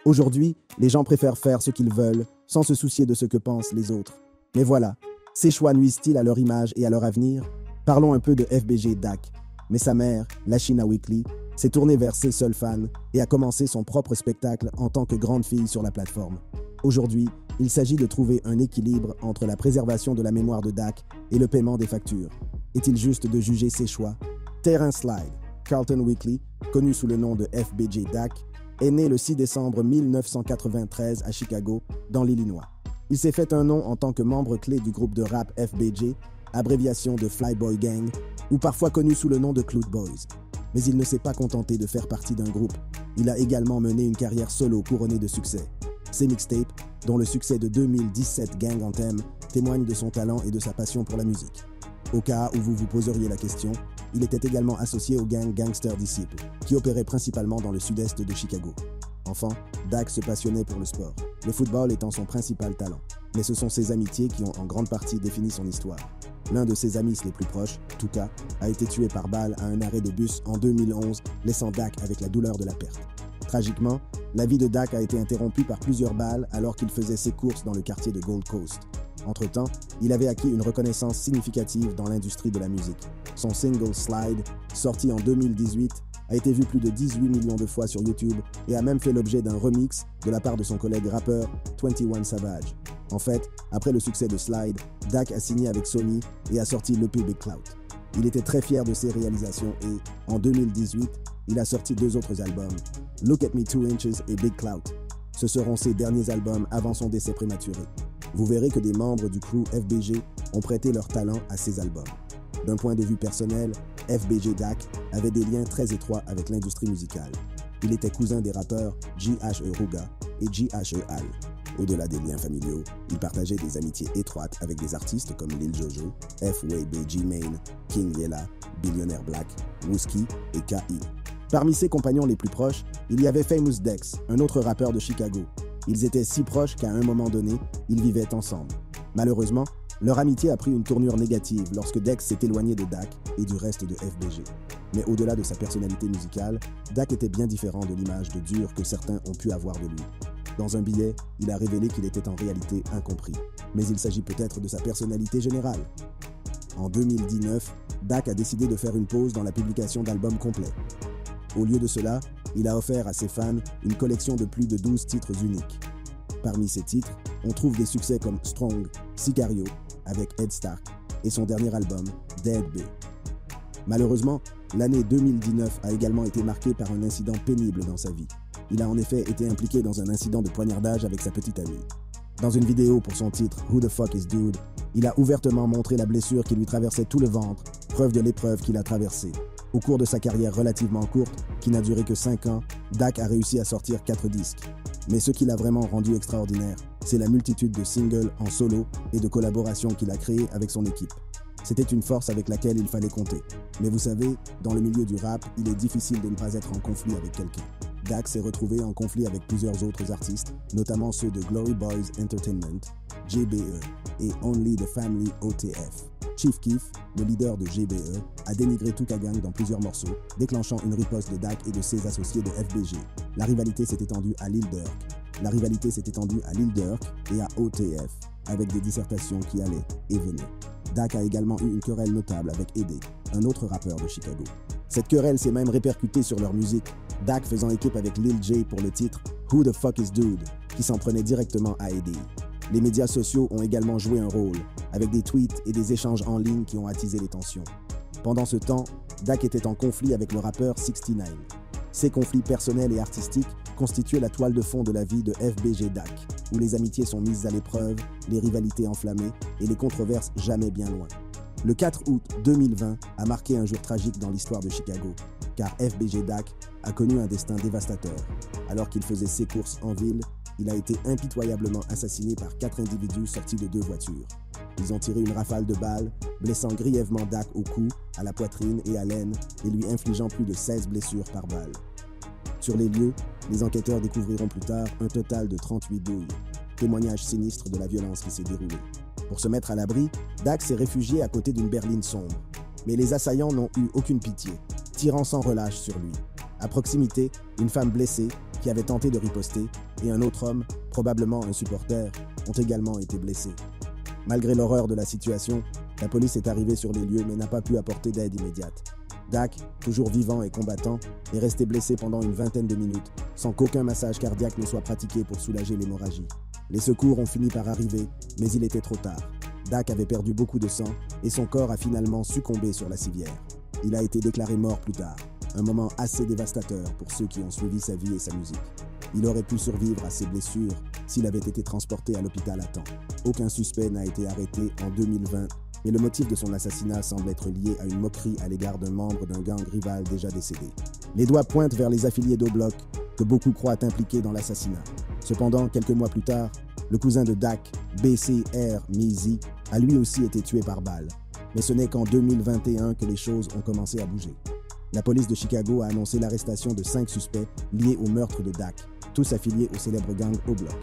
Aujourd'hui, les gens préfèrent faire ce qu'ils veulent sans se soucier de ce que pensent les autres. Mais voilà, ces choix nuisent-ils à leur image et à leur avenir? Parlons un peu de FBG Dak. Mais sa mère, Lashina Weekly, s'est tournée vers ses seuls fans et a commencé son propre spectacle en tant que grande fille sur la plateforme. Aujourd'hui, il s'agit de trouver un équilibre entre la préservation de la mémoire de Dak et le paiement des factures. Est-il juste de juger ses choix? Terrain Slide, Carlton Weekly, connu sous le nom de FBG Dak, est né le 6 décembre 1993 à Chicago, dans l'Illinois. Il s'est fait un nom en tant que membre clé du groupe de rap FBG, abréviation de Flyboy Gang, ou parfois connu sous le nom de Clout Boys. Mais il ne s'est pas contenté de faire partie d'un groupe. Il a également mené une carrière solo couronnée de succès. Ses mixtapes, dont le succès de 2017 Gang Anthem, témoignent de son talent et de sa passion pour la musique. Au cas où vous vous poseriez la question, il était également associé au gang Gangster Disciple, qui opérait principalement dans le sud-est de Chicago. Enfant, Dak se passionnait pour le sport, le football étant son principal talent. Mais ce sont ses amitiés qui ont en grande partie défini son histoire. L'un de ses amis les plus proches, Tuka, a été tué par balle à un arrêt de bus en 2011, laissant Dak avec la douleur de la perte. Tragiquement, la vie de Dak a été interrompue par plusieurs balles alors qu'il faisait ses courses dans le quartier de Gold Coast. Entre-temps, il avait acquis une reconnaissance significative dans l'industrie de la musique. Son single Slide, sorti en 2018, a été vu plus de 18 millions de fois sur YouTube et a même fait l'objet d'un remix de la part de son collègue rappeur 21 Savage. En fait, après le succès de Slide, Dak a signé avec Sony et a sorti l'EP Big Clout. Il était très fier de ses réalisations et, en 2018, il a sorti 2 autres albums, Look at Me 2 Inches et Big Clout. Ce seront ses derniers albums avant son décès prématuré. Vous verrez que des membres du crew FBG ont prêté leur talent à ces albums. D'un point de vue personnel, FBG Dak avait des liens très étroits avec l'industrie musicale. Il était cousin des rappeurs J.H.E. Ruga et J.H.E. Al. Au-delà des liens familiaux, il partageait des amitiés étroites avec des artistes comme Lil Jojo, F-Way G-Mane, King Yella, Billionaire Black, Wooski et K.I. Parmi ses compagnons les plus proches, il y avait Famous Dex, un autre rappeur de Chicago. Ils étaient si proches qu'à un moment donné, ils vivaient ensemble. Malheureusement, leur amitié a pris une tournure négative lorsque Dex s'est éloigné de Dak et du reste de FBG. Mais au-delà de sa personnalité musicale, Dak était bien différent de l'image de dur que certains ont pu avoir de lui. Dans un billet, il a révélé qu'il était en réalité incompris. Mais il s'agit peut-être de sa personnalité générale. En 2019, Dak a décidé de faire une pause dans la publication d'albums complets. Au lieu de cela, il a offert à ses fans une collection de plus de 12 titres uniques. Parmi ces titres, on trouve des succès comme Strong, Sicario, avec Ed Stark, et son dernier album, Dead Bay. Malheureusement, l'année 2019 a également été marquée par un incident pénible dans sa vie. Il a en effet été impliqué dans un incident de poignardage avec sa petite amie. Dans une vidéo pour son titre Who the Fuck is Dude, il a ouvertement montré la blessure qui lui traversait tout le ventre, preuve de l'épreuve qu'il a traversée. Au cours de sa carrière relativement courte, qui n'a duré que 5 ans, Dak a réussi à sortir 4 disques. Mais ce qui l'a vraiment rendu extraordinaire, c'est la multitude de singles en solo et de collaborations qu'il a créées avec son équipe. C'était une force avec laquelle il fallait compter. Mais vous savez, dans le milieu du rap, il est difficile de ne pas être en conflit avec quelqu'un. Dak s'est retrouvé en conflit avec plusieurs autres artistes, notamment ceux de Glory Boys Entertainment, JBE et Only the Family OTF. Chief Keef, le leader de JBE, a dénigré Tuka Gang dans plusieurs morceaux, déclenchant une riposte de Dak et de ses associés de FBG. La rivalité s'est étendue à Lil Durk et à OTF, avec des dissertations qui allaient et venaient. Dak a également eu une querelle notable avec Eddie, un autre rappeur de Chicago. Cette querelle s'est même répercutée sur leur musique, Dak faisant équipe avec Lil J pour le titre Who the Fuck is Dude, qui s'en prenait directement à Eddie. Les médias sociaux ont également joué un rôle, avec des tweets et des échanges en ligne qui ont attisé les tensions. Pendant ce temps, Dak était en conflit avec le rappeur 69. Ces conflits personnels et artistiques constituaient la toile de fond de la vie de FBG Dak, où les amitiés sont mises à l'épreuve, les rivalités enflammées et les controverses jamais bien loin. Le 4 août 2020 a marqué un jour tragique dans l'histoire de Chicago, car FBG Dak a connu un destin dévastateur. Alors qu'il faisait ses courses en ville, il a été impitoyablement assassiné par 4 individus sortis de 2 voitures. Ils ont tiré une rafale de balles, blessant grièvement Dak au cou, à la poitrine et à l'aine, et lui infligeant plus de 16 blessures par balle. Sur les lieux, les enquêteurs découvriront plus tard un total de 38 douilles, témoignage sinistre de la violence qui s'est déroulée. Pour se mettre à l'abri, Dak s'est réfugié à côté d'une berline sombre. Mais les assaillants n'ont eu aucune pitié, tirant sans relâche sur lui. À proximité, une femme blessée, qui avait tenté de riposter, et un autre homme, probablement un supporter, ont également été blessés. Malgré l'horreur de la situation, la police est arrivée sur les lieux mais n'a pas pu apporter d'aide immédiate. Dak, toujours vivant et combattant, est resté blessé pendant une vingtaine de minutes, sans qu'aucun massage cardiaque ne soit pratiqué pour soulager l'hémorragie. Les secours ont fini par arriver, mais il était trop tard. Dak avait perdu beaucoup de sang et son corps a finalement succombé sur la civière. Il a été déclaré mort plus tard, un moment assez dévastateur pour ceux qui ont suivi sa vie et sa musique. Il aurait pu survivre à ses blessures s'il avait été transporté à l'hôpital à temps. Aucun suspect n'a été arrêté en 2020, mais le motif de son assassinat semble être lié à une moquerie à l'égard d'un membre d'un gang rival déjà décédé. Les doigts pointent vers les affiliés d'O-Block, que beaucoup croient impliqués dans l'assassinat. Cependant, quelques mois plus tard, le cousin de Dak, BCR Mizi, a lui aussi été tué par balle. Mais ce n'est qu'en 2021 que les choses ont commencé à bouger. La police de Chicago a annoncé l'arrestation de 5 suspects liés au meurtre de Dak, tous affiliés au célèbre gang O-Block.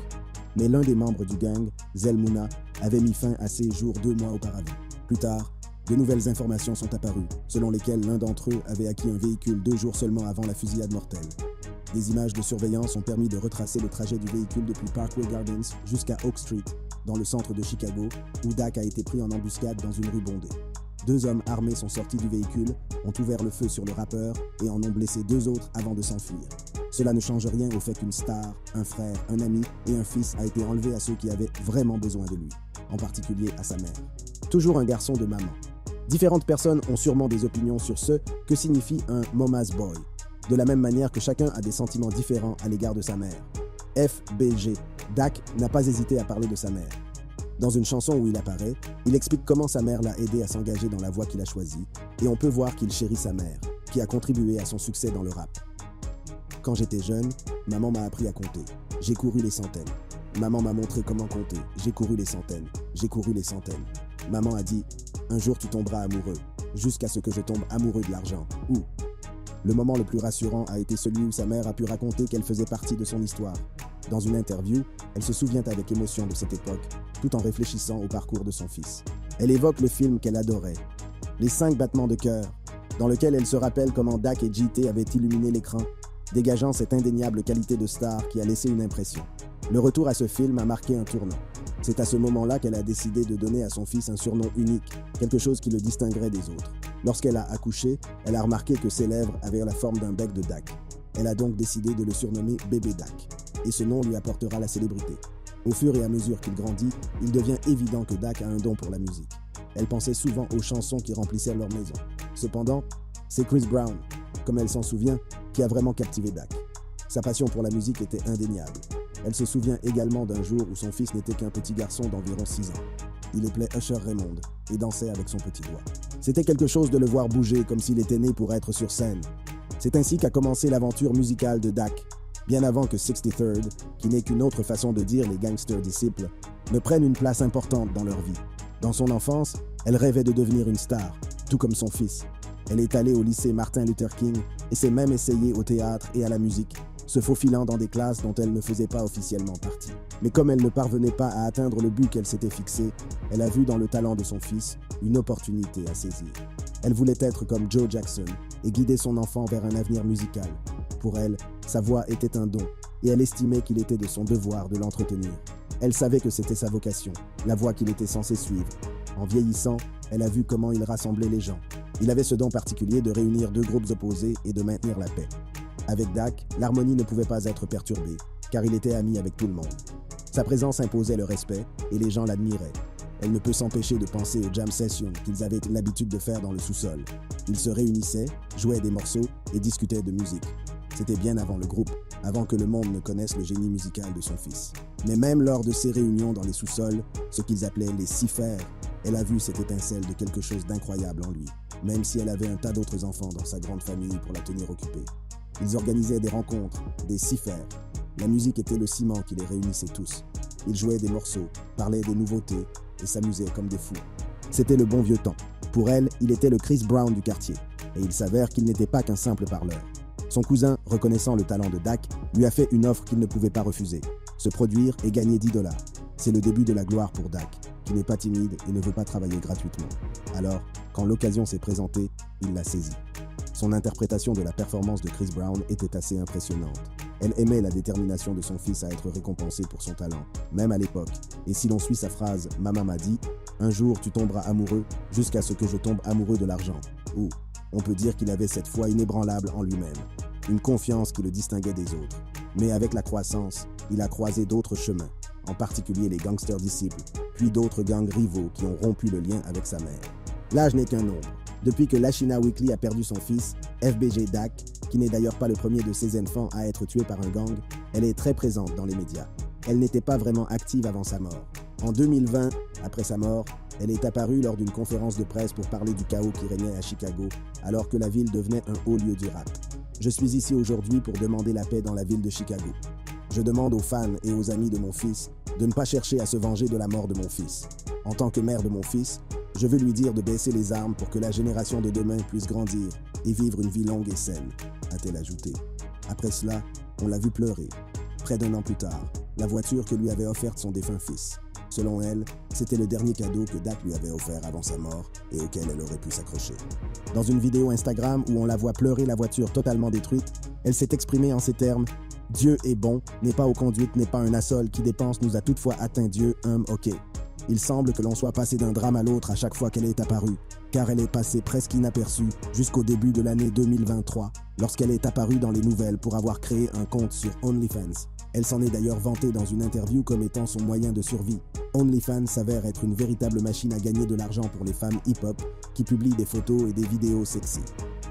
Mais l'un des membres du gang, Zell Mouna, avait mis fin à ses jours 2 mois auparavant. Plus tard, de nouvelles informations sont apparues, selon lesquelles l'un d'entre eux avait acquis un véhicule 2 jours seulement avant la fusillade mortelle. Des images de surveillance ont permis de retracer le trajet du véhicule depuis Parkway Gardens jusqu'à Oak Street, dans le centre de Chicago, où Dak a été pris en embuscade dans une rue bondée. 2 hommes armés sont sortis du véhicule, ont ouvert le feu sur le rappeur et en ont blessé 2 autres avant de s'enfuir. Cela ne change rien au fait qu'une star, un frère, un ami et un fils a été enlevé à ceux qui avaient vraiment besoin de lui, en particulier à sa mère. Toujours un garçon de maman. Différentes personnes ont sûrement des opinions sur ce que signifie un mama's boy, de la même manière que chacun a des sentiments différents à l'égard de sa mère. FBG, Dak n'a pas hésité à parler de sa mère. Dans une chanson où il apparaît, il explique comment sa mère l'a aidé à s'engager dans la voie qu'il a choisie, et on peut voir qu'il chérit sa mère, qui a contribué à son succès dans le rap. Quand j'étais jeune, maman m'a appris à compter. J'ai couru les centaines. Maman m'a montré comment compter. J'ai couru les centaines. J'ai couru les centaines. Maman a dit « Un jour tu tomberas amoureux, jusqu'à ce que je tombe amoureux de l'argent. » Ou le moment le plus rassurant a été celui où sa mère a pu raconter qu'elle faisait partie de son histoire. Dans une interview, elle se souvient avec émotion de cette époque, tout en réfléchissant au parcours de son fils. Elle évoque le film qu'elle adorait, Les 5 battements de cœur, dans lequel elle se rappelle comment Dak et JT avaient illuminé l'écran, dégageant cette indéniable qualité de star qui a laissé une impression. Le retour à ce film a marqué un tournant. C'est à ce moment-là qu'elle a décidé de donner à son fils un surnom unique, quelque chose qui le distinguerait des autres. Lorsqu'elle a accouché, elle a remarqué que ses lèvres avaient la forme d'un bec de Dak. Elle a donc décidé de le surnommer Bébé Dak, et ce nom lui apportera la célébrité. Au fur et à mesure qu'il grandit, il devient évident que Dak a un don pour la musique. Elle pensait souvent aux chansons qui remplissaient leur maison. Cependant, c'est Chris Brown, comme elle s'en souvient, qui a vraiment captivé Dak. Sa passion pour la musique était indéniable. Elle se souvient également d'un jour où son fils n'était qu'un petit garçon d'environ 6 ans. Il appelait Usher Raymond et dansait avec son petit doigt. C'était quelque chose de le voir bouger comme s'il était né pour être sur scène. C'est ainsi qu'a commencé l'aventure musicale de Dak, bien avant que 63rd, qui n'est qu'une autre façon de dire les gangsters disciples, ne prennent une place importante dans leur vie. Dans son enfance, elle rêvait de devenir une star, tout comme son fils. Elle est allée au lycée Martin Luther King et s'est même essayée au théâtre et à la musique, se faufilant dans des classes dont elle ne faisait pas officiellement partie. Mais comme elle ne parvenait pas à atteindre le but qu'elle s'était fixé, elle a vu dans le talent de son fils une opportunité à saisir. Elle voulait être comme Joe Jackson et guider son enfant vers un avenir musical. Pour elle, sa voix était un don et elle estimait qu'il était de son devoir de l'entretenir. Elle savait que c'était sa vocation, la voie qu'il était censé suivre. En vieillissant, elle a vu comment il rassemblait les gens. Il avait ce don particulier de réunir 2 groupes opposés et de maintenir la paix. Avec Dak, l'harmonie ne pouvait pas être perturbée, car il était ami avec tout le monde. Sa présence imposait le respect et les gens l'admiraient. Elle ne peut s'empêcher de penser aux jam sessions qu'ils avaient l'habitude de faire dans le sous-sol. Ils se réunissaient, jouaient des morceaux et discutaient de musique. C'était bien avant le groupe, avant que le monde ne connaisse le génie musical de son fils. Mais même lors de ces réunions dans les sous-sols, ce qu'ils appelaient les cifères, elle a vu cette étincelle de quelque chose d'incroyable en lui, même si elle avait un tas d'autres enfants dans sa grande famille pour la tenir occupée. Ils organisaient des rencontres, des cifères. La musique était le ciment qui les réunissait tous. Ils jouaient des morceaux, parlaient des nouveautés et s'amusaient comme des fous. C'était le bon vieux temps. Pour elle, il était le Chris Brown du quartier, et il s'avère qu'il n'était pas qu'un simple parleur. Son cousin, reconnaissant le talent de Dak, lui a fait une offre qu'il ne pouvait pas refuser. Se produire et gagner $10. C'est le début de la gloire pour Dak, qui n'est pas timide et ne veut pas travailler gratuitement. Alors, quand l'occasion s'est présentée, il l'a saisie. Son interprétation de la performance de Chris Brown était assez impressionnante. Elle aimait la détermination de son fils à être récompensé pour son talent, même à l'époque. Et si l'on suit sa phrase « Maman m'a dit, un jour tu tomberas amoureux jusqu'à ce que je tombe amoureux de l'argent ». Ou, on peut dire qu'il avait cette foi inébranlable en lui-même, une confiance qui le distinguait des autres. Mais avec la croissance, il a croisé d'autres chemins, en particulier les gangsters disciples, puis d'autres gangs rivaux qui ont rompu le lien avec sa mère. L'âge n'est qu'un nombre. Depuis que Lashina Weekly a perdu son fils, FBG Dak, qui n'est d'ailleurs pas le premier de ses enfants à être tué par un gang, elle est très présente dans les médias. Elle n'était pas vraiment active avant sa mort. En 2020, après sa mort, elle est apparue lors d'une conférence de presse pour parler du chaos qui régnait à Chicago, alors que la ville devenait un haut lieu du rap. Je suis ici aujourd'hui pour demander la paix dans la ville de Chicago. Je demande aux fans et aux amis de mon fils de ne pas chercher à se venger de la mort de mon fils. En tant que mère de mon fils, je veux lui dire de baisser les armes pour que la génération de demain puisse grandir et vivre une vie longue et saine, a-t-elle ajouté. Après cela, on l'a vu pleurer. Près d'un an plus tard, la voiture que lui avait offerte son défunt fils. Selon elle, c'était le dernier cadeau que Dak lui avait offert avant sa mort et auquel elle aurait pu s'accrocher. Dans une vidéo Instagram où on la voit pleurer la voiture totalement détruite, elle s'est exprimée en ces termes « Dieu est bon, n'est pas aux conduites, n'est pas un assol qui dépense, nous a toutefois atteint Dieu, ok ». Il semble que l'on soit passé d'un drame à l'autre à chaque fois qu'elle est apparue, car elle est passée presque inaperçue jusqu'au début de l'année 2023, lorsqu'elle est apparue dans les nouvelles pour avoir créé un compte sur OnlyFans. Elle s'en est d'ailleurs vantée dans une interview comme étant son moyen de survie. OnlyFans s'avère être une véritable machine à gagner de l'argent pour les femmes hip-hop qui publient des photos et des vidéos sexy.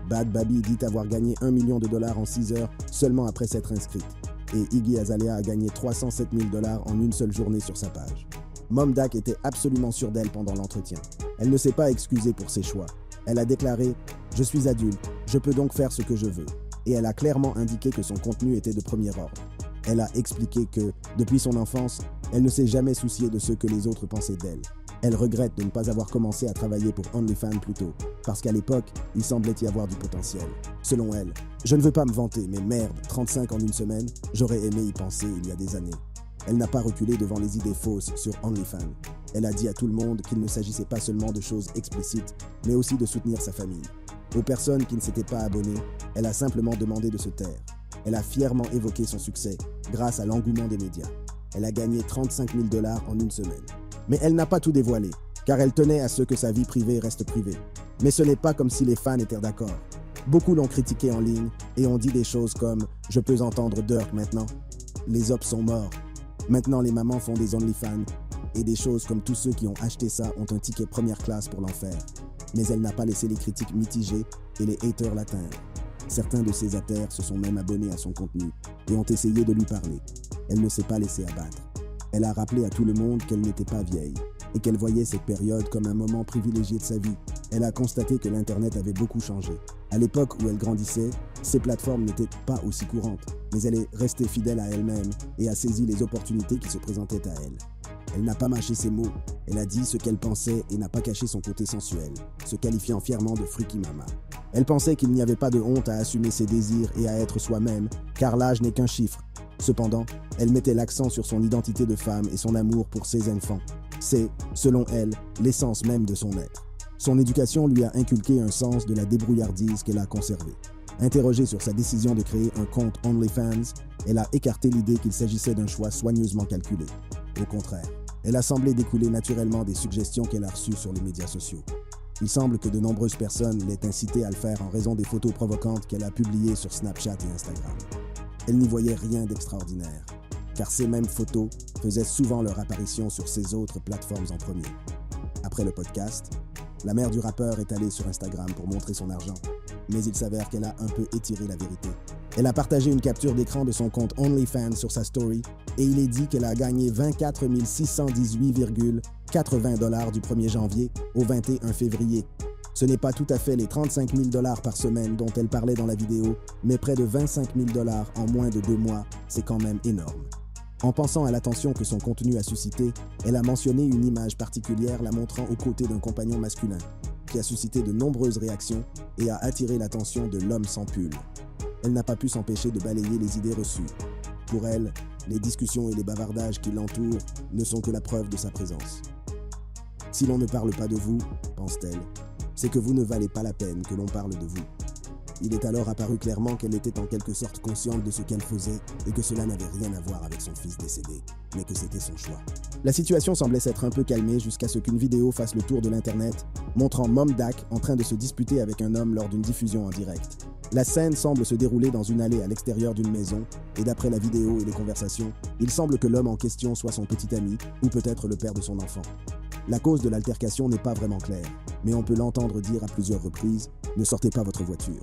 Bad Baby dit avoir gagné $1 million en 6 heures seulement après s'être inscrite. Et Iggy Azalea a gagné $307 000 en une seule journée sur sa page. Mom Dak était absolument sûre d'elle pendant l'entretien. Elle ne s'est pas excusée pour ses choix. Elle a déclaré « Je suis adulte, je peux donc faire ce que je veux ». Et elle a clairement indiqué que son contenu était de premier ordre. Elle a expliqué que, depuis son enfance, elle ne s'est jamais souciée de ce que les autres pensaient d'elle. Elle regrette de ne pas avoir commencé à travailler pour OnlyFans plus tôt, parce qu'à l'époque, il semblait y avoir du potentiel. Selon elle, « Je ne veux pas me vanter, mais merde, 35 en une semaine, j'aurais aimé y penser il y a des années ». Elle n'a pas reculé devant les idées fausses sur OnlyFans. Elle a dit à tout le monde qu'il ne s'agissait pas seulement de choses explicites, mais aussi de soutenir sa famille. Aux personnes qui ne s'étaient pas abonnées, elle a simplement demandé de se taire. Elle a fièrement évoqué son succès grâce à l'engouement des médias. Elle a gagné $35 000 en une semaine. Mais elle n'a pas tout dévoilé, car elle tenait à ce que sa vie privée reste privée. Mais ce n'est pas comme si les fans étaient d'accord. Beaucoup l'ont critiqué en ligne et ont dit des choses comme « Je peux entendre Durk maintenant »,« Les ops sont morts », maintenant les mamans font des OnlyFans, et des choses comme tous ceux qui ont acheté ça ont un ticket première classe pour l'enfer. Mais elle n'a pas laissé les critiques mitigées et les haters l'atteindre. Certains de ses haters se sont même abonnés à son contenu et ont essayé de lui parler. Elle ne s'est pas laissée abattre. Elle a rappelé à tout le monde qu'elle n'était pas vieille et qu'elle voyait cette période comme un moment privilégié de sa vie. Elle a constaté que l'Internet avait beaucoup changé. À l'époque où elle grandissait, ces plateformes n'étaient pas aussi courantes, mais elle est restée fidèle à elle-même et a saisi les opportunités qui se présentaient à elle. Elle n'a pas mâché ses mots, elle a dit ce qu'elle pensait et n'a pas caché son côté sensuel, se qualifiant fièrement de Freaky Mama. Elle pensait qu'il n'y avait pas de honte à assumer ses désirs et à être soi-même, car l'âge n'est qu'un chiffre. Cependant, elle mettait l'accent sur son identité de femme et son amour pour ses enfants. C'est, selon elle, l'essence même de son être. Son éducation lui a inculqué un sens de la débrouillardise qu'elle a conservé. Interrogée sur sa décision de créer un compte OnlyFans, elle a écarté l'idée qu'il s'agissait d'un choix soigneusement calculé. Au contraire, elle a semblé découler naturellement des suggestions qu'elle a reçues sur les médias sociaux. Il semble que de nombreuses personnes l'aient incitée à le faire en raison des photos provocantes qu'elle a publiées sur Snapchat et Instagram. Elle n'y voyait rien d'extraordinaire, car ces mêmes photos faisaient souvent leur apparition sur ces autres plateformes en premier. Après le podcast, la mère du rappeur est allée sur Instagram pour montrer son argent, mais il s'avère qu'elle a un peu étiré la vérité. Elle a partagé une capture d'écran de son compte OnlyFans sur sa story et il est dit qu'elle a gagné 24 618,80 $ du 1er janvier au 21 février. Ce n'est pas tout à fait les 35 000 $ par semaine dont elle parlait dans la vidéo, mais près de 25 000 $ en moins de 2 mois, c'est quand même énorme. En pensant à l'attention que son contenu a suscité, elle a mentionné une image particulière la montrant aux côtés d'un compagnon masculin, qui a suscité de nombreuses réactions et a attiré l'attention de l'homme sans pull. Elle n'a pas pu s'empêcher de balayer les idées reçues. Pour elle, les discussions et les bavardages qui l'entourent ne sont que la preuve de sa présence. Si l'on ne parle pas de vous, pense-t-elle, c'est que vous ne valez pas la peine que l'on parle de vous. Il est alors apparu clairement qu'elle était en quelque sorte consciente de ce qu'elle faisait et que cela n'avait rien à voir avec son fils décédé, mais que c'était son choix. La situation semblait s'être un peu calmée jusqu'à ce qu'une vidéo fasse le tour de l'internet, montrant Mom Dak en train de se disputer avec un homme lors d'une diffusion en direct. La scène semble se dérouler dans une allée à l'extérieur d'une maison, et d'après la vidéo et les conversations, il semble que l'homme en question soit son petit ami, ou peut-être le père de son enfant. La cause de l'altercation n'est pas vraiment claire, mais on peut l'entendre dire à plusieurs reprises « Ne sortez pas votre voiture ».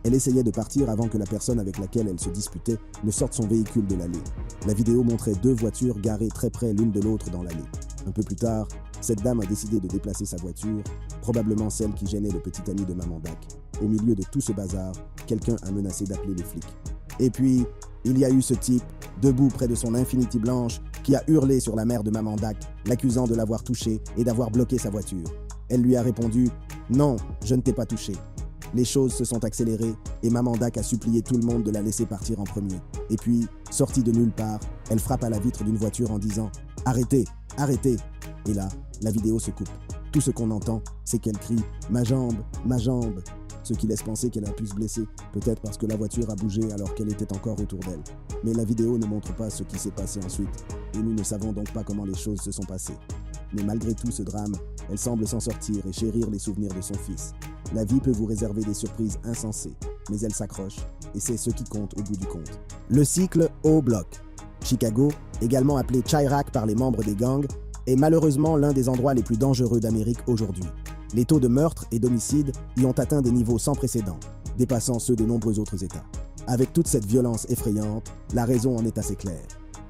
Elle essayait de partir avant que la personne avec laquelle elle se disputait ne sorte son véhicule de l'allée. La vidéo montrait deux voitures garées très près l'une de l'autre dans l'allée. Un peu plus tard, cette dame a décidé de déplacer sa voiture, probablement celle qui gênait le petit ami de Maman Dak. Au milieu de tout ce bazar, quelqu'un a menacé d'appeler les flics. Et puis, il y a eu ce type, debout près de son Infiniti blanche, qui a hurlé sur la mère de Maman Dak, l'accusant de l'avoir touchée et d'avoir bloqué sa voiture. Elle lui a répondu « Non, je ne t'ai pas touché ». Les choses se sont accélérées et Maman Dak a supplié tout le monde de la laisser partir en premier. Et puis, sortie de nulle part, elle frappe à la vitre d'une voiture en disant « Arrêtez, arrêtez !» Et là, la vidéo se coupe. Tout ce qu'on entend, c'est qu'elle crie « Ma jambe, ma jambe !» Ce qui laisse penser qu'elle a pu se blesser, peut-être parce que la voiture a bougé alors qu'elle était encore autour d'elle. Mais la vidéo ne montre pas ce qui s'est passé ensuite, et nous ne savons donc pas comment les choses se sont passées. Mais malgré tout ce drame, elle semble s'en sortir et chérir les souvenirs de son fils. La vie peut vous réserver des surprises insensées, mais elle s'accroche, et c'est ce qui compte au bout du compte. Le cycle O-Block. Chicago, également appelé Chirac par les membres des gangs, est malheureusement l'un des endroits les plus dangereux d'Amérique aujourd'hui. Les taux de meurtre et d'homicide y ont atteint des niveaux sans précédent, dépassant ceux de nombreux autres États. Avec toute cette violence effrayante, la raison en est assez claire.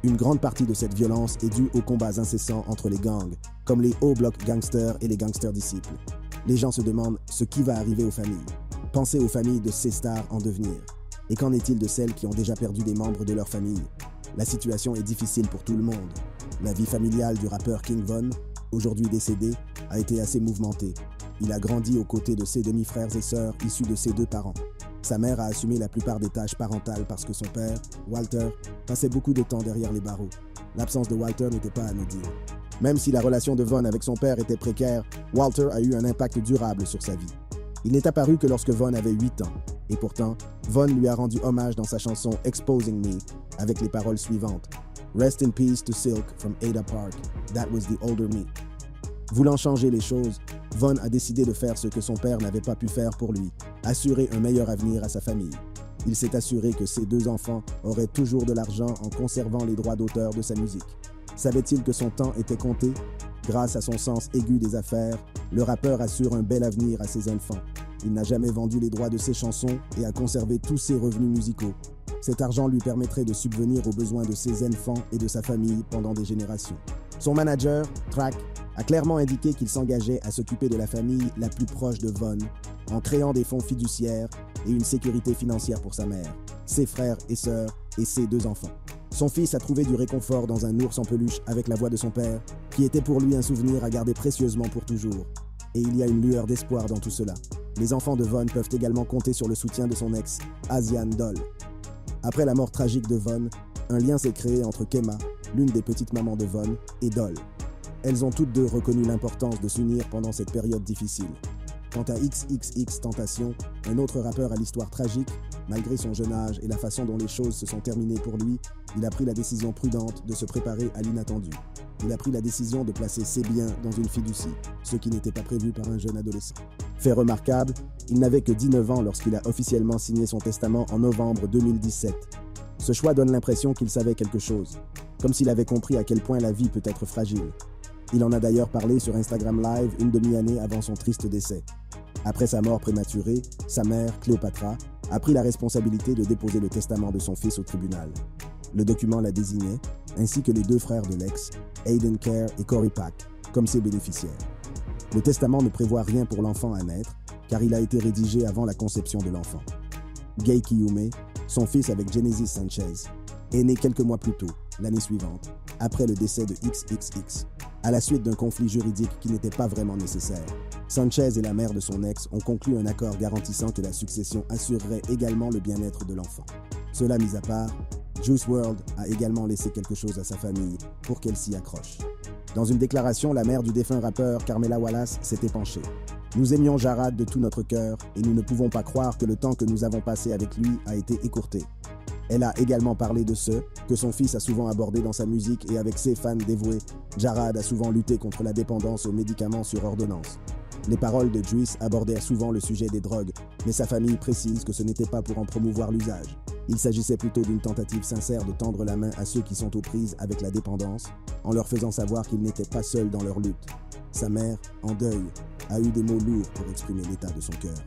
Une grande partie de cette violence est due aux combats incessants entre les gangs, comme les O-Block gangsters et les gangsters disciples. Les gens se demandent ce qui va arriver aux familles. Pensez aux familles de ces stars en devenir. Et qu'en est-il de celles qui ont déjà perdu des membres de leur famille? La situation est difficile pour tout le monde. La vie familiale du rappeur King Von, aujourd'hui décédé, a été assez mouvementée. Il a grandi aux côtés de ses demi-frères et sœurs issus de ses deux parents. Sa mère a assumé la plupart des tâches parentales parce que son père, Walter, passait beaucoup de temps derrière les barreaux. L'absence de Walter n'était pas anodine. Même si la relation de Von avec son père était précaire, Walter a eu un impact durable sur sa vie. Il n'est apparu que lorsque Von avait 8 ans, et pourtant, Von lui a rendu hommage dans sa chanson Exposing Me, avec les paroles suivantes. Rest in peace to Silk from Ada Park, that was the older me. Voulant changer les choses, Von a décidé de faire ce que son père n'avait pas pu faire pour lui, assurer un meilleur avenir à sa famille. Il s'est assuré que ses deux enfants auraient toujours de l'argent en conservant les droits d'auteur de sa musique. Savait-il que son temps était compté? Grâce à son sens aigu des affaires, le rappeur assure un bel avenir à ses enfants. Il n'a jamais vendu les droits de ses chansons et a conservé tous ses revenus musicaux. Cet argent lui permettrait de subvenir aux besoins de ses enfants et de sa famille pendant des générations. Son manager, Track, a clairement indiqué qu'il s'engageait à s'occuper de la famille la plus proche de Von, en créant des fonds fiduciaires et une sécurité financière pour sa mère, ses frères et sœurs et ses deux enfants. Son fils a trouvé du réconfort dans un ours en peluche avec la voix de son père, qui était pour lui un souvenir à garder précieusement pour toujours. Et il y a une lueur d'espoir dans tout cela. Les enfants de Von peuvent également compter sur le soutien de son ex, Asian Doll. Après la mort tragique de Von, un lien s'est créé entre Kemah, l'une des petites mamans de Von, et Doll. Elles ont toutes deux reconnu l'importance de s'unir pendant cette période difficile. Quant à XXXTentacion, un autre rappeur à l'histoire tragique, malgré son jeune âge et la façon dont les choses se sont terminées pour lui, il a pris la décision prudente de se préparer à l'inattendu. Il a pris la décision de placer ses biens dans une fiducie, ce qui n'était pas prévu par un jeune adolescent. Fait remarquable, il n'avait que 19 ans lorsqu'il a officiellement signé son testament en novembre 2017. Ce choix donne l'impression qu'il savait quelque chose, comme s'il avait compris à quel point la vie peut être fragile. Il en a d'ailleurs parlé sur Instagram Live une demi-année avant son triste décès. Après sa mort prématurée, sa mère, Cléopatra, a pris la responsabilité de déposer le testament de son fils au tribunal. Le document la désignait, ainsi que les deux frères de l'ex, Aiden Kerr et Corey Pack, comme ses bénéficiaires. Le testament ne prévoit rien pour l'enfant à naître, car il a été rédigé avant la conception de l'enfant. Gay Kiyume, son fils avec Genesis Sanchez, est né quelques mois plus tôt, l'année suivante, après le décès de XXX, à la suite d'un conflit juridique qui n'était pas vraiment nécessaire. Sanchez et la mère de son ex ont conclu un accord garantissant que la succession assurerait également le bien-être de l'enfant. Cela mis à part, Juice WRLD a également laissé quelque chose à sa famille pour qu'elle s'y accroche. Dans une déclaration, la mère du défunt rappeur Carmela Wallace s'est épanchée. Nous aimions Jarad de tout notre cœur et nous ne pouvons pas croire que le temps que nous avons passé avec lui a été écourté. Elle a également parlé de ce que son fils a souvent abordé dans sa musique et avec ses fans dévoués, Jarad a souvent lutté contre la dépendance aux médicaments sur ordonnance. Les paroles de Juice abordaient souvent le sujet des drogues, mais sa famille précise que ce n'était pas pour en promouvoir l'usage. Il s'agissait plutôt d'une tentative sincère de tendre la main à ceux qui sont aux prises avec la dépendance, en leur faisant savoir qu'ils n'étaient pas seuls dans leur lutte. Sa mère, en deuil, a eu des mots lourds pour exprimer l'état de son cœur.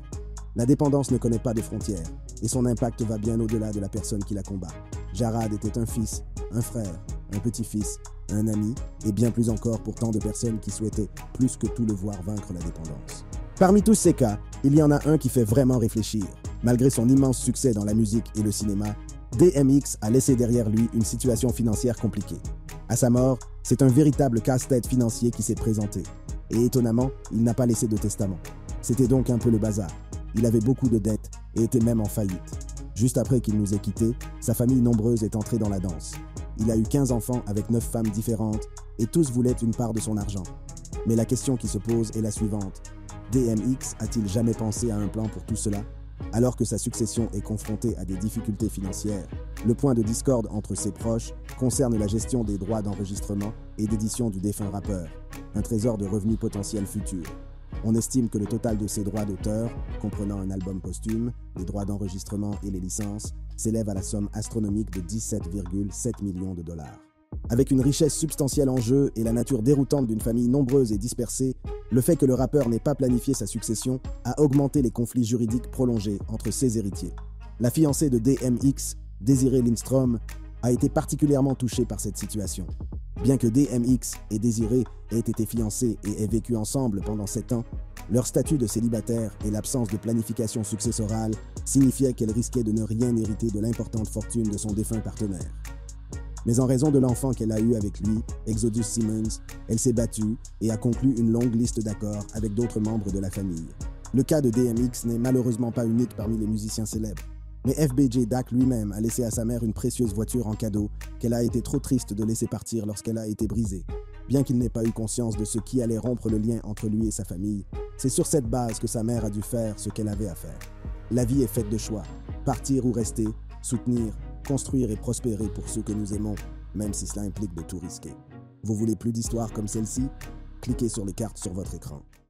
La dépendance ne connaît pas de frontières, et son impact va bien au-delà de la personne qui la combat. Jarad était un fils, un frère, un petit-fils, un ami, et bien plus encore pour tant de personnes qui souhaitaient plus que tout le voir vaincre la dépendance. Parmi tous ces cas, il y en a un qui fait vraiment réfléchir. Malgré son immense succès dans la musique et le cinéma, DMX a laissé derrière lui une situation financière compliquée. À sa mort, c'est un véritable casse-tête financier qui s'est présenté. Et étonnamment, il n'a pas laissé de testament. C'était donc un peu le bazar. Il avait beaucoup de dettes et était même en faillite. Juste après qu'il nous ait quittés, sa famille nombreuse est entrée dans la danse. Il a eu 15 enfants avec 9 femmes différentes et tous voulaient une part de son argent. Mais la question qui se pose est la suivante. DMX a-t-il jamais pensé à un plan pour tout cela? Alors que sa succession est confrontée à des difficultés financières, le point de discorde entre ses proches concerne la gestion des droits d'enregistrement et d'édition du défunt rappeur, un trésor de revenus potentiels futurs. On estime que le total de ses droits d'auteur, comprenant un album posthume, les droits d'enregistrement et les licences, s'élève à la somme astronomique de 17,7 millions de dollars. Avec une richesse substantielle en jeu et la nature déroutante d'une famille nombreuse et dispersée, le fait que le rappeur n'ait pas planifié sa succession a augmenté les conflits juridiques prolongés entre ses héritiers. La fiancée de DMX, Désirée Lindstrom, a été particulièrement touchée par cette situation. Bien que DMX et Désirée aient été fiancés et aient vécu ensemble pendant 7 ans, leur statut de célibataire et l'absence de planification successorale signifiaient qu'elle risquait de ne rien hériter de l'importante fortune de son défunt partenaire. Mais en raison de l'enfant qu'elle a eu avec lui, Exodus Simmons, elle s'est battue et a conclu une longue liste d'accords avec d'autres membres de la famille. Le cas de DMX n'est malheureusement pas unique parmi les musiciens célèbres. Mais FBJ Dak lui-même a laissé à sa mère une précieuse voiture en cadeau qu'elle a été trop triste de laisser partir lorsqu'elle a été brisée. Bien qu'il n'ait pas eu conscience de ce qui allait rompre le lien entre lui et sa famille, c'est sur cette base que sa mère a dû faire ce qu'elle avait à faire. La vie est faite de choix. Partir ou rester, soutenir, construire et prospérer pour ceux que nous aimons, même si cela implique de tout risquer. Vous voulez plus d'histoires comme celle-ci? Cliquez sur les cartes sur votre écran.